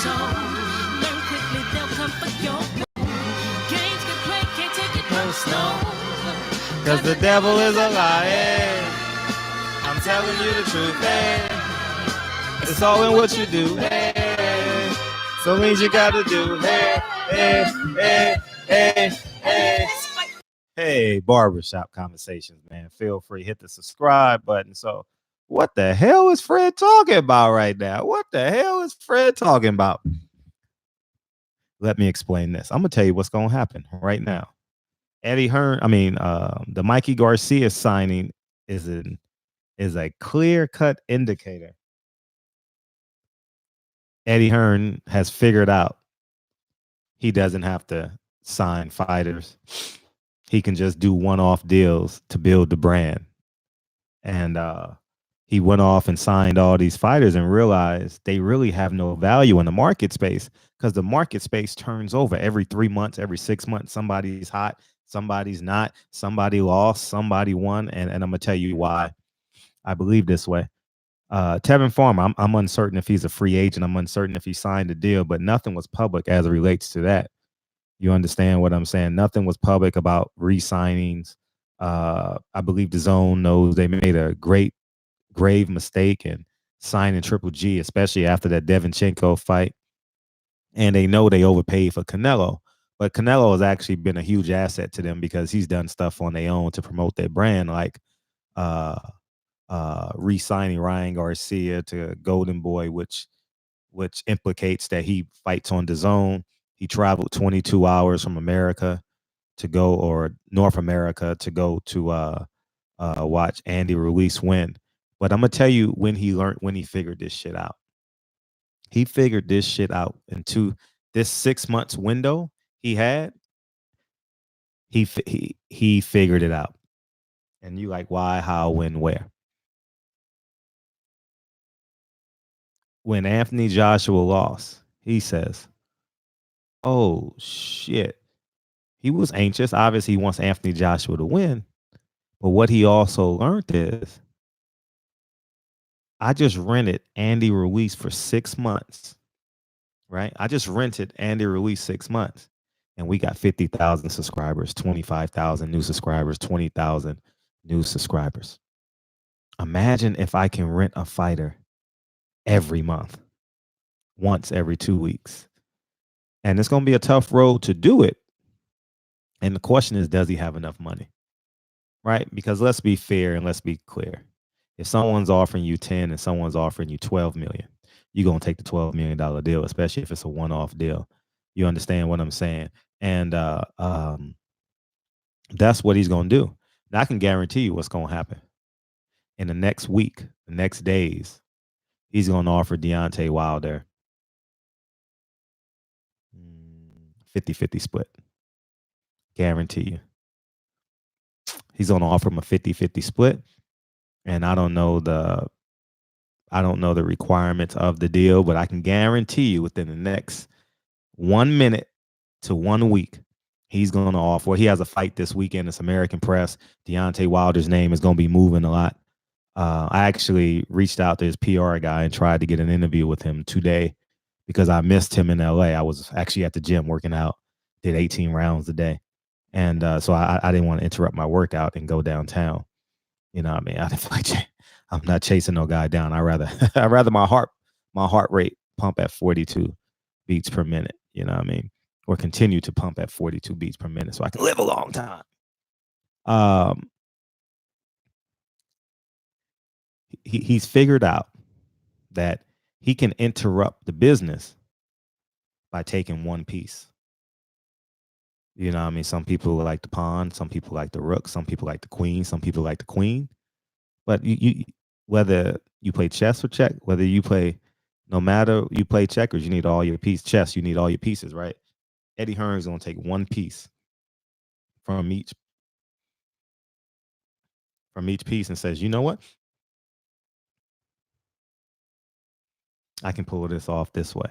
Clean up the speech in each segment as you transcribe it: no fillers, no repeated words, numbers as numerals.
Learn quickly, they'll come for your games get played, can't take it personal. Cause the devil is a liar. I'm telling you the truth, hey. It's all in what you do, hey. So means you gotta do, hey, hey, hey, hey, hey. Hey, barbershop conversations, man. Feel free, hit the subscribe button. So, what the hell is Fred talking about right now? What the hell is Fred talking about? Let me explain this. I'm gonna tell you what's gonna happen right now. Eddie Hearn, the Mikey Garcia signing is a clear-cut indicator. Eddie Hearn has figured out he doesn't have to sign fighters. He can just do one-off deals to build the brand. And he went off and signed all these fighters and realized they really have no value in the market space because the market space turns over every 3 months, every 6 months. Somebody's hot, somebody's not, somebody lost, somebody won. And I'm going to tell you why I believe this way. Tevin Farmer, I'm uncertain if he's a free agent. I'm uncertain if he signed a deal, but nothing was public as it relates to that. You understand what I'm saying? Nothing was public about re-signings. I believe the Zone knows they made a grave mistake in signing Triple G, especially after that Devinchenko fight. And they know they overpaid for Canelo. But Canelo has actually been a huge asset to them because he's done stuff on their own to promote their brand, like re-signing Ryan Garcia to Golden Boy, which implicates that he fights on the Zone. He traveled 22 hours from America to go, or North America to go to watch Andy Ruiz win. But I'm gonna tell you when he figured this shit out. He figured this shit out into this 6 months window he had. He figured it out. And you like, why, how, when, where? When Anthony Joshua lost, he says, oh shit. He was anxious. Obviously, he wants Anthony Joshua to win. But what he also learned is, I just rented Andy Ruiz for 6 months, right? I just rented Andy Ruiz 6 months, and we got 50,000 subscribers, 25,000 new subscribers, 20,000 new subscribers. Imagine if I can rent a fighter every month, once every 2 weeks. And it's going to be a tough road to do it. And the question is, does he have enough money? Right? Because let's be fair and let's be clear. If someone's offering you 10 and someone's offering you 12 million, you're going to take the $12 million deal, especially if it's a one-off deal. You understand what I'm saying? And that's what he's going to do. Now, I can guarantee you what's going to happen. In the next week, the next days, he's going to offer Deontay Wilder 50-50 split. Guarantee you. He's going to offer him a 50-50 split. And I don't know the requirements of the deal, but I can guarantee you within the next 1 minute to 1 week, he's going to offer. Well, he has a fight this weekend. It's American Press. Deontay Wilder's name is going to be moving a lot. I actually reached out to his PR guy and tried to get an interview with him today because I missed him in LA. I was actually at the gym working out, did 18 rounds a day. And so I didn't want to interrupt my workout and go downtown. You know what I mean? I didn't feel like I'm not chasing no guy down. I rather my heart rate pump at 42 beats per minute. You know what I mean? Or continue to pump at 42 beats per minute so I can live a long time. He's figured out that he can interrupt the business by taking one piece. You know what I mean? Some people like the pawn, some people like the rook, some people like the queen, some people like the queen. But you whether you play chess or check, whether you play, no matter you play checkers, you need all your pieces. Chess, you need all your pieces, right? Eddie Hearn is going to take one piece from each piece and says, you know what? I can pull this off this way.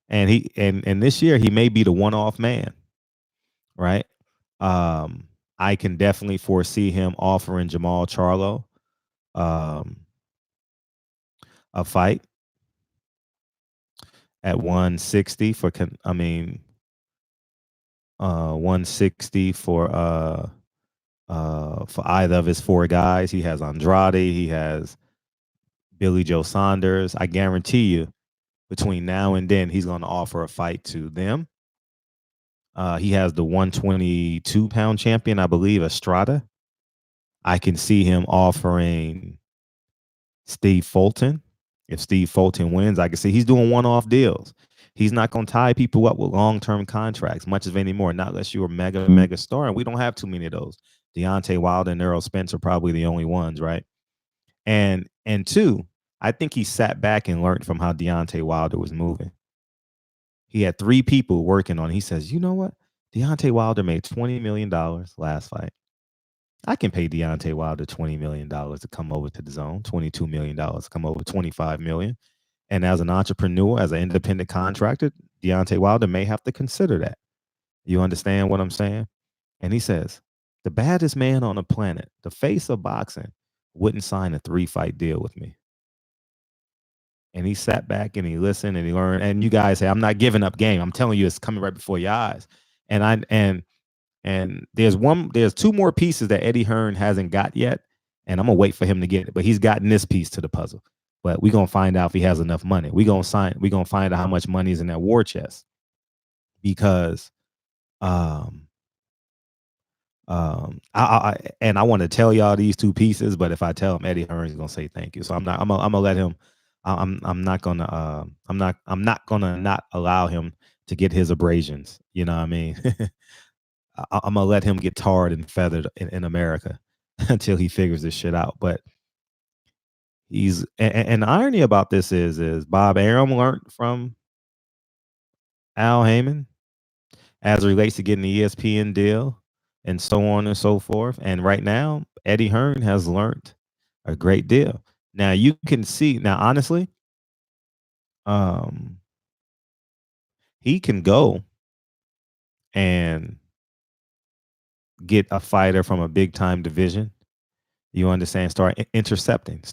And and this year he may be the one-off man, right? I can definitely foresee him offering Jamal Charlo a fight. at 160 for I mean 160 for either of his four guys. He has Andrade, he has Billy Joe Saunders. I guarantee you, between now and then, he's going to offer a fight to them. He has the 122-pound champion, I believe, Estrada. I can see him offering Steve Fulton. If Steve Fulton wins, I can see he's doing one-off deals. He's not going to tie people up with long-term contracts much of anymore, not unless you're a mega star. And we don't have too many of those. Deontay Wilder and Errol Spence are probably the only ones, right? And two, I think he sat back and learned from how Deontay Wilder was moving. He had three people working on it. He says, you know what? Deontay Wilder made $20 million last fight. I can pay Deontay Wilder $20 million to come over to the zone, $22 million to come over, $25 million. And as an entrepreneur, as an independent contractor, Deontay Wilder may have to consider that. You understand what I'm saying? And he says, the baddest man on the planet, the face of boxing, wouldn't sign a 3-fight deal with me. And he sat back and he listened and he learned. And you guys say, I'm not giving up game. I'm telling you, it's coming right before your eyes. And there's two more pieces that Eddie Hearn hasn't got yet. And I'm gonna wait for him to get it. But he's gotten this piece to the puzzle. But we're gonna find out if he has enough money. We're gonna find out how much money is in that war chest. Because I want to tell y'all these two pieces, but if I tell him, Eddie Hearn is gonna say thank you. So I'm gonna let him. I'm not gonna not allow him to get his abrasions. You know what I mean? I'm gonna let him get tarred and feathered in America until he figures this shit out. But and the irony about this is Bob Arum learned from Al Heyman as it relates to getting the ESPN deal and so on and so forth. And right now, Eddie Hearn has learned a great deal. Now you can see now, honestly, he can go and get a fighter from a big time division. You understand? Start intercepting.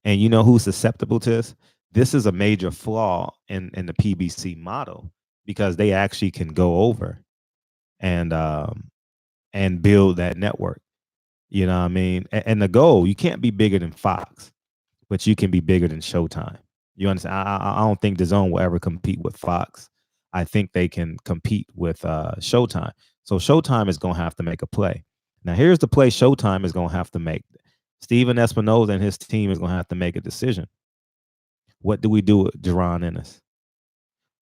And you know who's susceptible to this? This is a major flaw in the PBC model because they actually can go over and build that network. You know what I mean? And the goal, you can't be bigger than Fox, but you can be bigger than Showtime. You understand? I don't think the Zone will ever compete with Fox. I think they can compete with Showtime. So Showtime is going to have to make a play. Now, here's the play Showtime is going to have to make. Steven Espinoza and his team is going to have to make a decision. What do we do with Jaron Ennis?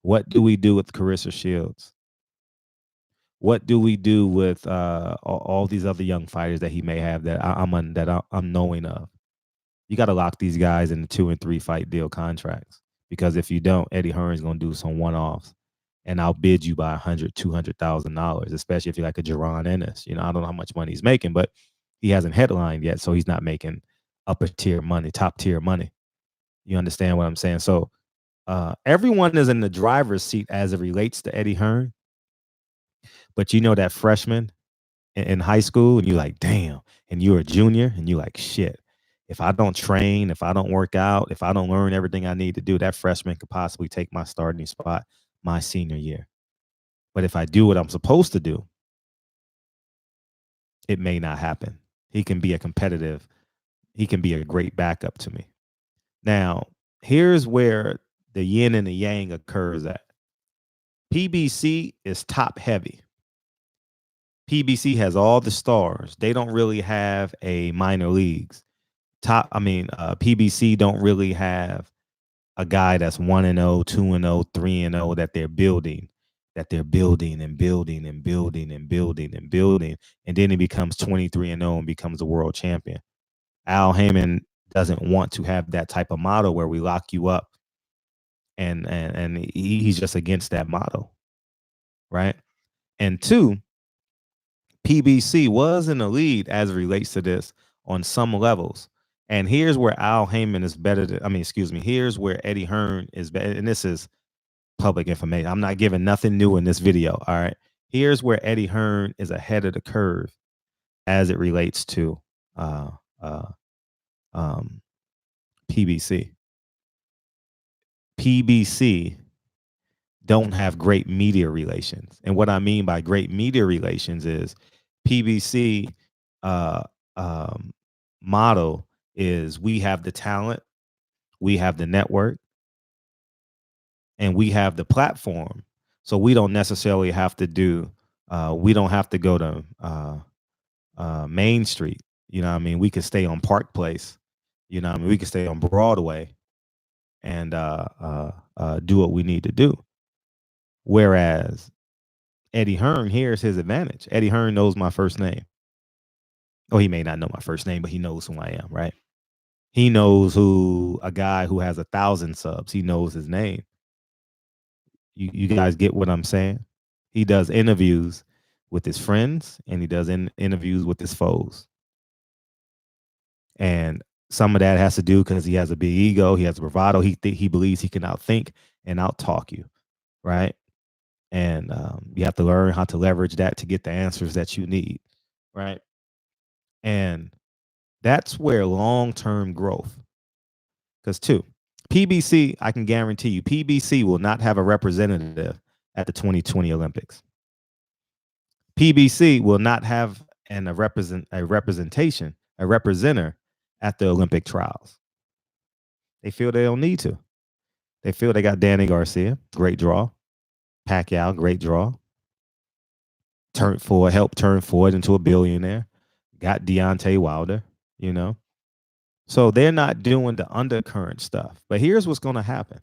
What do we do with Carissa Shields? What do we do with all these other young fighters that he may have that I'm knowing of? You got to lock these guys into 2 and 3 fight deal contracts because if you don't, Eddie Hearn is going to do some one-offs and outbid you by $100,000-$200,000, especially if you're like a Jaron Ennis. You know, I don't know how much money he's making, but he hasn't headlined yet, so he's not making upper tier money, top tier money. You understand what I'm saying? So everyone is in the driver's seat as it relates to Eddie Hearn, but you know that freshman in high school, and you're like, damn, and you're a junior, and you're like, shit. If I don't train, if I don't work out, if I don't learn everything I need to do, that freshman could possibly take my starting spot my senior year. But if I do what I'm supposed to do, it may not happen. He can be a great backup to me. Now, here's where the yin and the yang occurs at. PBC is top heavy. PBC has all the stars. They don't really have a minor leagues. PBC don't really have a guy that's 1-0, 2-0, 3-0 that they're building and building and building and building and building. And then he becomes 23-0 and becomes a world champion. Al Heyman doesn't want to have that type of model where we lock you up. And he's just against that model. Right. And two, PBC was in the lead as it relates to this on some levels. And here's where Al Heyman is better here's where Eddie Hearn is better. And this is public information. I'm not giving nothing new in this video. All right. Here's where Eddie Hearn is ahead of the curve as it relates to PBC. PBC don't have great media relations. And what I mean by great media relations is PBC uh, um, model is we have the talent, we have the network, and we have the platform. So we don't necessarily have to do, we don't have to go to Main Street. You know what I mean? We could stay on Park Place. You know what I mean? We could stay on Broadway and do what we need to do. Whereas Eddie Hearn, here's his advantage. Eddie Hearn knows my first name. Oh, he may not know my first name, but he knows who I am, right? He knows who a guy who has 1,000 subs. He knows his name. You guys get what I'm saying? He does interviews with his friends and he does interviews with his foes. And some of that has to do because he has a big ego, he has bravado, he believes he can outthink and outtalk you, right? And you have to learn how to leverage that to get the answers that you need, right? And that's where long-term growth, because PBC, I can guarantee you, PBC will not have a representative at the 2020 Olympics. PBC will not have a representation, a representative at the Olympic trials. They feel they don't need to. They feel they got Danny Garcia, great draw. Pacquiao, great draw. Helped turn Ford into a billionaire. Got Deontay Wilder, you know. So they're not doing the undercurrent stuff. But here's what's going to happen.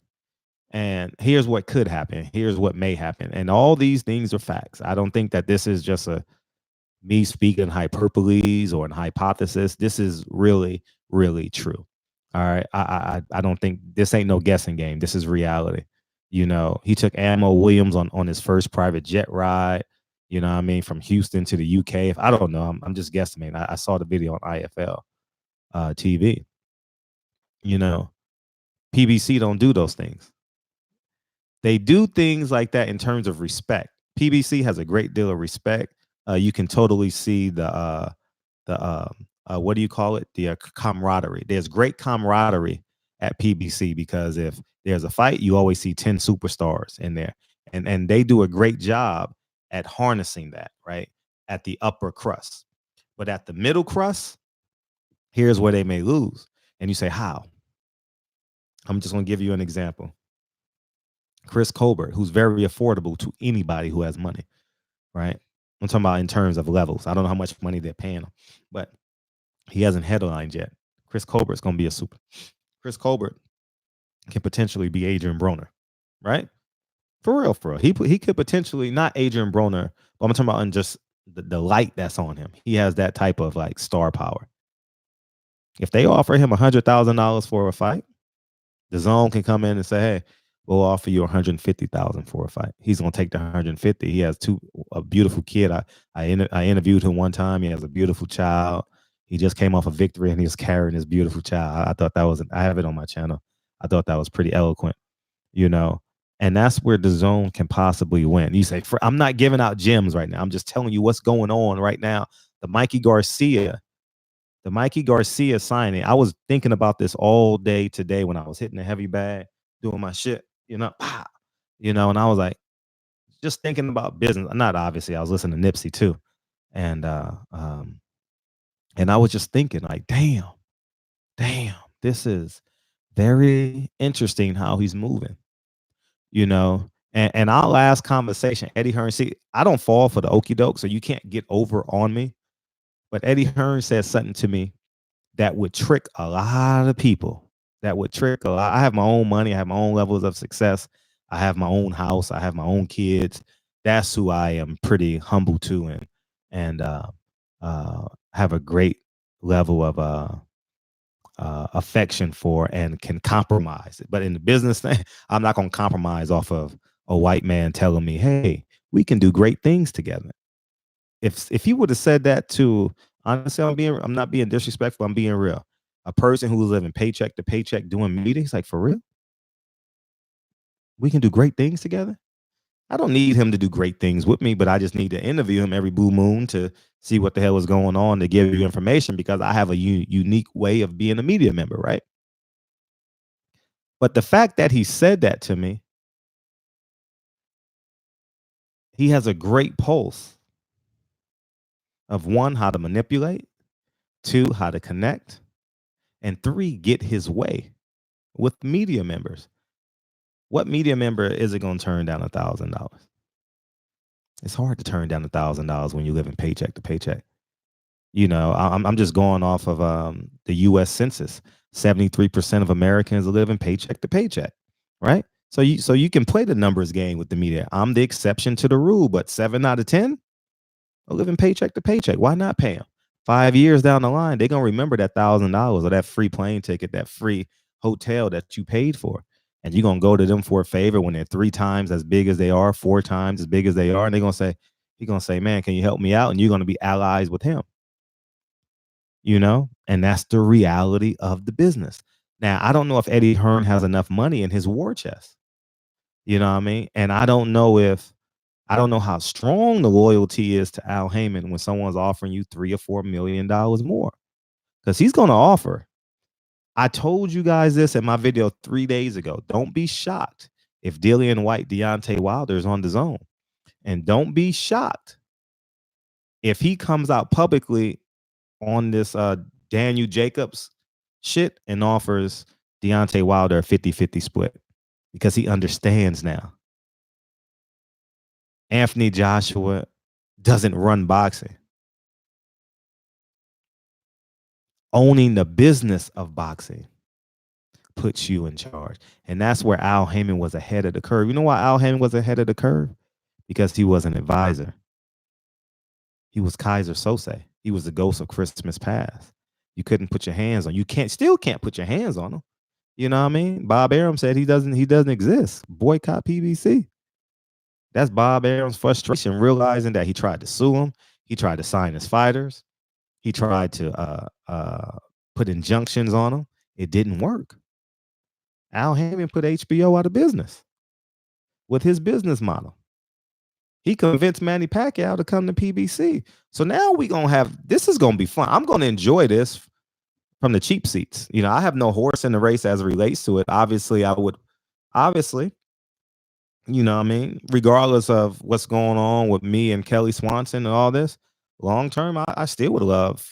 And here's what could happen. Here's what may happen. And all these things are facts. I don't think that this is just me speaking hyperboles or an hypothesis. This is really, really true. All right. I don't think this ain't no guessing game. This is reality. You know, he took Ammo Williams on his first private jet ride, you know what I mean, from Houston to the UK. If I don't know, I'm just guesstimating. I saw the video on IFL TV. You know, PBC don't do those things. They do things like that in terms of respect. PBC has a great deal of respect. You can totally see the what do you call it? The camaraderie. There's great camaraderie at PBC because if there's a fight, you always see 10 superstars in there. And they do a great job at harnessing that, right? At the upper crust. But at the middle crust, here's where they may lose. And you say, how? I'm just going to give you an example. Chris Colbert, who's very affordable to anybody who has money, right? I'm talking about in terms of levels. I don't know how much money they're paying him, but he hasn't headlined yet. Chris Colbert's going to be a super. Chris Colbert can potentially be Adrian Broner, right? For real, for real. He could potentially, not Adrian Broner, but I'm talking about in just the light that's on him. He has that type of like star power. If they offer him $100,000 for a fight, the zone can come in and say, hey, we'll offer you $150,000 for a fight. He's gonna take the 150. He has a beautiful kid. I interviewed him one time. He has a beautiful child. He just came off a victory and he's carrying his beautiful child. I thought that was I have it on my channel. I thought that was pretty eloquent, you know. And that's where the zone can possibly win. You say, I'm not giving out gems right now. I'm just telling you what's going on right now. The Mikey Garcia signing. I was thinking about this all day today when I was hitting the heavy bag, doing my shit, you know, and I was like, just thinking about business. Not obviously, I was listening to Nipsey too. And I was just thinking like, damn, this is very interesting how he's moving, you know. And our last conversation, Eddie Hearn, see, I don't fall for the okie doke, so you can't get over on me. But Eddie Hearn said something to me that would trick a lot of people. That would trick a lot. I have my own money. I have my own levels of success. I have my own house. I have my own kids. That's who I am pretty humble to and have a great level of affection for and can compromise it. But in the business thing, I'm not going to compromise off of a white man telling me, hey, we can do great things together. If you would have said that to, honestly, I'm not being disrespectful, I'm being real. A person who's living paycheck to paycheck doing meetings, like for real, we can do great things together. I don't need him to do great things with me, but I just need to interview him every blue moon to see what the hell is going on, to give you information, because I have a unique way of being a media member, right? But the fact that he said that to me, he has a great pulse of one, how to manipulate, two, how to connect, and three, get his way with media members. What media member is it going to turn down $1,000? It's hard to turn down $1,000 when you live in paycheck to paycheck. You know, I'm just going off of the U.S. Census. 73% of Americans live in paycheck to paycheck, right? So you can play the numbers game with the media. I'm the exception to the rule, but 7 out of 10 are living paycheck to paycheck. Why not pay them? 5 years down the line, they're gonna remember that $1,000 or that free plane ticket, that free hotel that you paid for, and you're gonna go to them for a favor when they're 3 times as big as they are, 4 times as big as they are, and he's gonna say, man, can you help me out? And you're gonna be allies with him. And that's the reality of the business. Now, I don't know if Eddie Hearn has enough money in his war chest. You know what I mean? And I don't know how strong the loyalty is to Al Haymon when someone's offering you $3 or $4 million more. Because he's gonna offer. I told you guys this in my video 3 days ago. Don't be shocked if Dillian White, Deontay Wilder is on the zone. And don't be shocked if he comes out publicly on this Daniel Jacobs shit and offers Deontay Wilder a 50-50 split, because he understands now. Anthony Joshua doesn't run boxing. Owning the business of boxing puts you in charge. And that's where Al Haymon was ahead of the curve. You know why Al Haymon was ahead of the curve? Because he was an advisor. He was Kaiser Sose. He was the ghost of Christmas past. You couldn't put your hands on. Still can't put your hands on him. You know what I mean? Bob Arum said he doesn't exist. Boycott PBC. That's Bob Arum's frustration, realizing that he tried to sue him. He tried to sign his fighters. He tried to put injunctions on him. It didn't work. Al Haymon put HBO out of business with his business model. He convinced Manny Pacquiao to come to PBC. So now this is going to be fun. I'm going to enjoy this from the cheap seats. I have no horse in the race as it relates to it. Obviously, regardless of what's going on with me and Kelly Swanson and all this, long term, I still would love,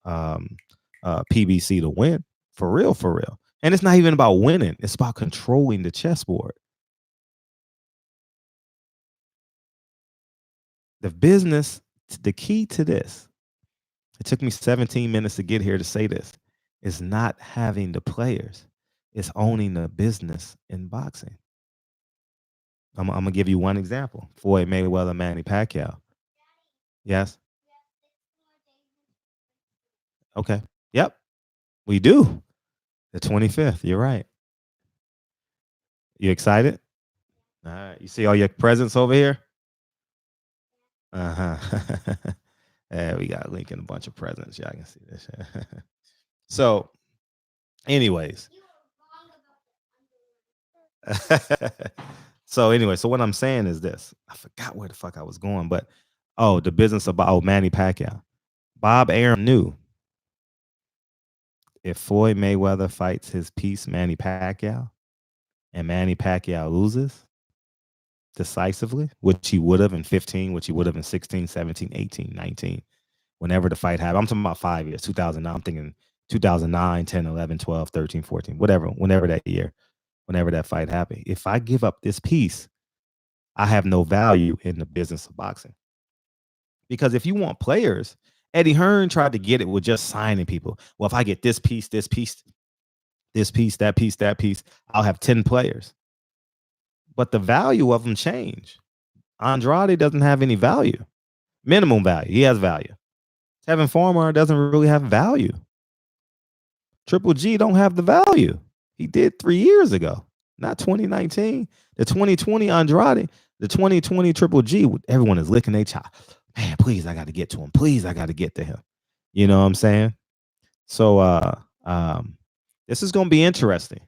PBC to win, for real. And it's not even about winning. It's about controlling the chessboard. The business, the key to this, it took me 17 minutes to get here to say this, is not having the players. It's owning the business in boxing. I'm going to give you one example. Floyd Mayweather, Manny Pacquiao. Yes? Okay. Yep. We do. The 25th. You're right. You excited? All right. You see all your presents over here? Uh-huh. Yeah, we got Lincoln a bunch of presents. Y'all can see this. So, anyways. So what I'm saying is this. I forgot where the fuck I was going, but the business about Manny Pacquiao. Bob Arum knew if Floyd Mayweather fights his piece, Manny Pacquiao, and Manny Pacquiao loses decisively, which he would have in 15, which he would have in 16, 17, 18, 19, whenever the fight happened. I'm talking about 5 years, 2009. I'm thinking 2009, 10, 11, 12, 13, 14, whenever that year, whenever that fight happened. If I give up this piece, I have no value in the business of boxing. Because if you want players, Eddie Hearn tried to get it with just signing people. Well, if I get this piece, that piece, I'll have 10 players. But the value of them change. Andrade doesn't have any value. Minimum value. He has value. Tevin Farmer doesn't really have value. Triple G don't have the value. He did 3 years ago, not 2019. The 2020 Andrade, the 2020 Triple G, everyone is licking their chop. Man, please, I got to get to him. Please, I got to get to him. You know what I'm saying? So this is going to be interesting.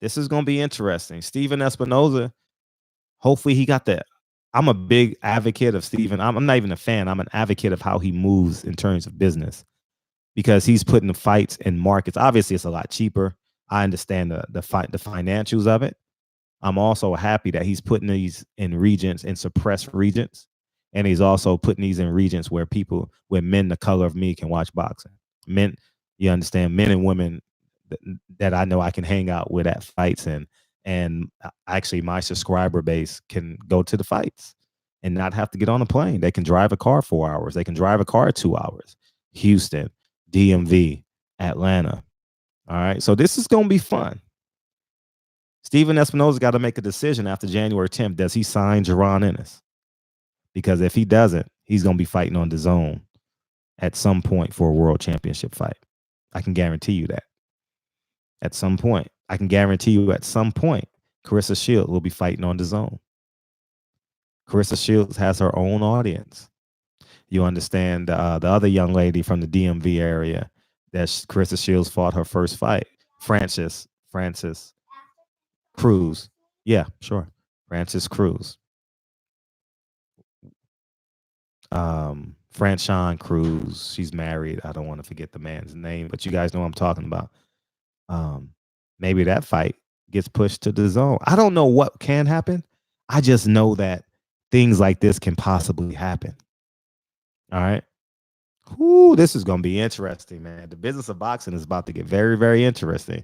Steven Espinoza, hopefully he got that. I'm a big advocate of Steven. I'm not even a fan. I'm an advocate of how he moves in terms of business, because he's putting the fights in markets. Obviously, it's a lot cheaper. I understand the financials of it. I'm also happy that he's putting these in regions, in suppressed regions, and he's also putting these in regions where men the color of me can watch boxing. Men, you understand, men and women that I know I can hang out with at fights, and actually my subscriber base can go to the fights and not have to get on a plane. They can drive a car 4 hours. They can drive a car 2 hours. Houston, DMV, Atlanta. All right. So this is going to be fun. Steven Espinoza got to make a decision after January 10th. Does he sign Jaron Ennis? Because if he doesn't, he's going to be fighting on the zone at some point for a world championship fight. I can guarantee you that. At some point. I can guarantee you at some point, Carissa Shields will be fighting on the zone. Carissa Shields has her own audience. You understand the other young lady from the DMV area that Carissa Shields fought her first fight, Francis Cruz. Yeah, sure. Francis Cruz. Franchon Cruz. She's married. I don't want to forget the man's name, but you guys know what I'm talking about. Maybe that fight gets pushed to the zone. I don't know what can happen. I just know that things like this can possibly happen. All right. Ooh, this is going to be interesting, man. The business of boxing is about to get very, very interesting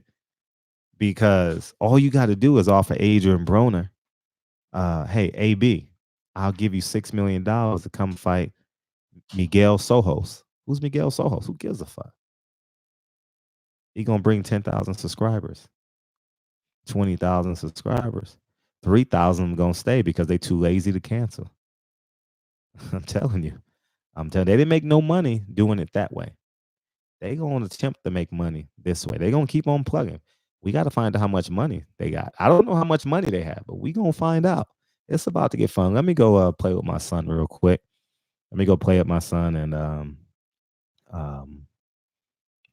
because all you got to do is offer Adrian Broner, hey, AB, I'll give you $6 million to come fight Miguel Sojos. Who's Miguel Sojos? Who gives a fuck? He going to bring 10,000 subscribers, 20,000 subscribers. 3,000 going to stay because they too lazy to cancel. I'm telling you. They didn't make no money doing it that way. They going to attempt to make money this way. They going to keep on plugging. We got to find out how much money they got. I don't know how much money they have, but we going to find out. It's about to get fun. Let me go play with my son real quick. Let me go play with my son and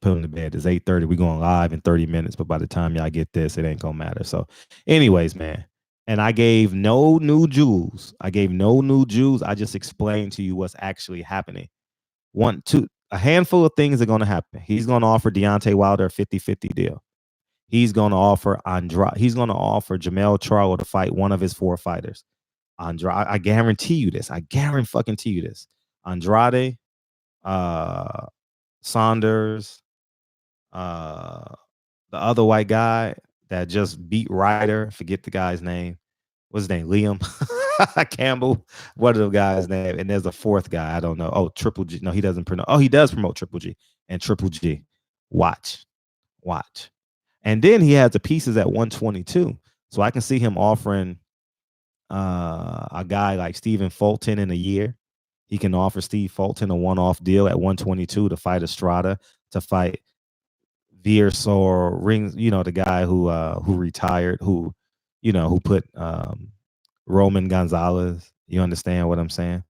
put him to bed. It's 8:30. We're going live in 30 minutes, but by the time y'all get this, it ain't going to matter. So anyways, man. And I gave no new jewels. I just explained to you what's actually happening. A handful of things are going to happen. He's going to offer Deontay Wilder a 50-50 deal. He's going to offer He's going to offer Jamel Charlo to fight one of his 4 fighters. I guarantee you this. Andrade, Saunders, the other white guy that just beat Ryder. Forget the guy's name. What's his name? Liam Campbell. What are the guy's name? And there's a 4th guy. I don't know. Oh, Triple G. No, he doesn't promote. Oh, he does promote Triple G and Triple G. Watch. And then he has the pieces at 122. So I can see him offering a guy like Stephen Fulton in a year. He can offer Steve Fulton a one-off deal at 122 to fight Estrada, to fight Veersor Rings, the guy who retired, who put Roman Gonzalez. You understand what I'm saying?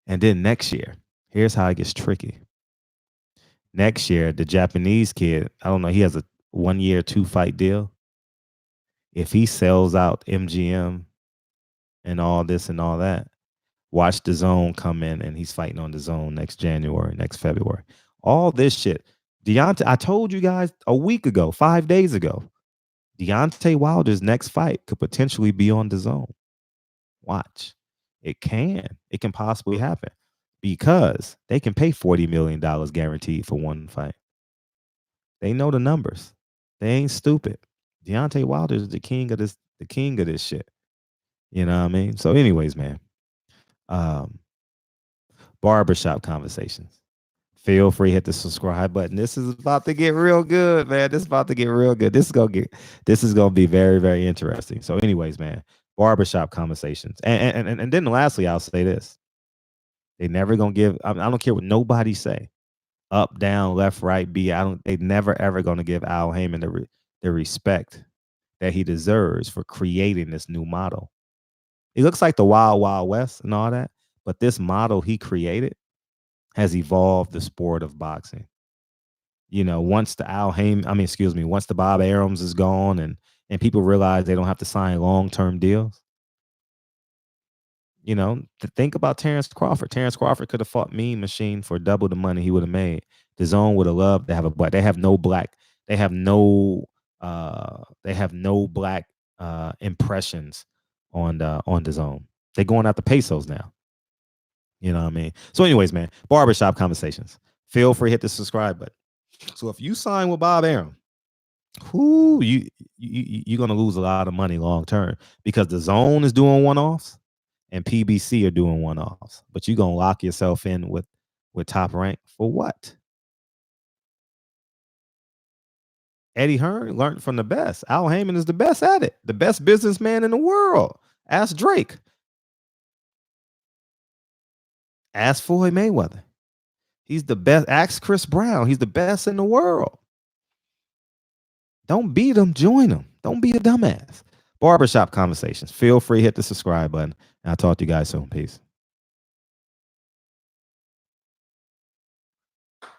And then next year, here's how it gets tricky. Next year, the Japanese kid, I don't know, he has a 1-year, 2-fight deal. If he sells out MGM and all this and all that, watch the zone come in and he's fighting on the zone next January, next February. All this shit. Deontay, I told you guys a week ago, 5 days ago, Deontay Wilder's next fight could potentially be on the zone. Watch. It can possibly happen because they can pay $40 million guaranteed for one fight. They know the numbers. They ain't stupid. Deontay Wilder is the king of this shit. You know what I mean? So anyways, man, barbershop conversations. Feel free to hit the subscribe button. This is about to get real good, man. This is about to get real good. This is gonna be very, very interesting. So, anyways, man, barbershop conversations. And then lastly, I'll say this. They never gonna give, I don't care what nobody say. Up, down, left, right, B. They never ever gonna give Al Haymon the respect that he deserves for creating this new model. It looks like the Wild Wild West and all that, but this model he created has evolved the sport of boxing. Once the once the Bob Arums is gone and people realize they don't have to sign long-term deals. To think about Terrence Crawford. Terrence Crawford could have fought Mean Machine for double the money he would have made. The zone would have loved to have a black. They have no black They have no black impressions on the zone. They're going out the pesos now. You know what I mean? So, anyways, man, barbershop conversations. Feel free to hit the subscribe button. So if you sign with Bob Arum, who you're gonna lose a lot of money long term because the zone is doing one-offs and PBC are doing one-offs. But you're gonna lock yourself in with Top Rank for what? Eddie Hearn learned from the best. Al Haymon is the best at it, the best businessman in the world. Ask Drake. Ask Floyd Mayweather. He's the best. Ask Chris Brown. He's the best in the world. Don't beat him, join him. Don't be a dumbass. Barbershop conversations. Feel free to hit the subscribe button. And I'll talk to you guys soon. Peace.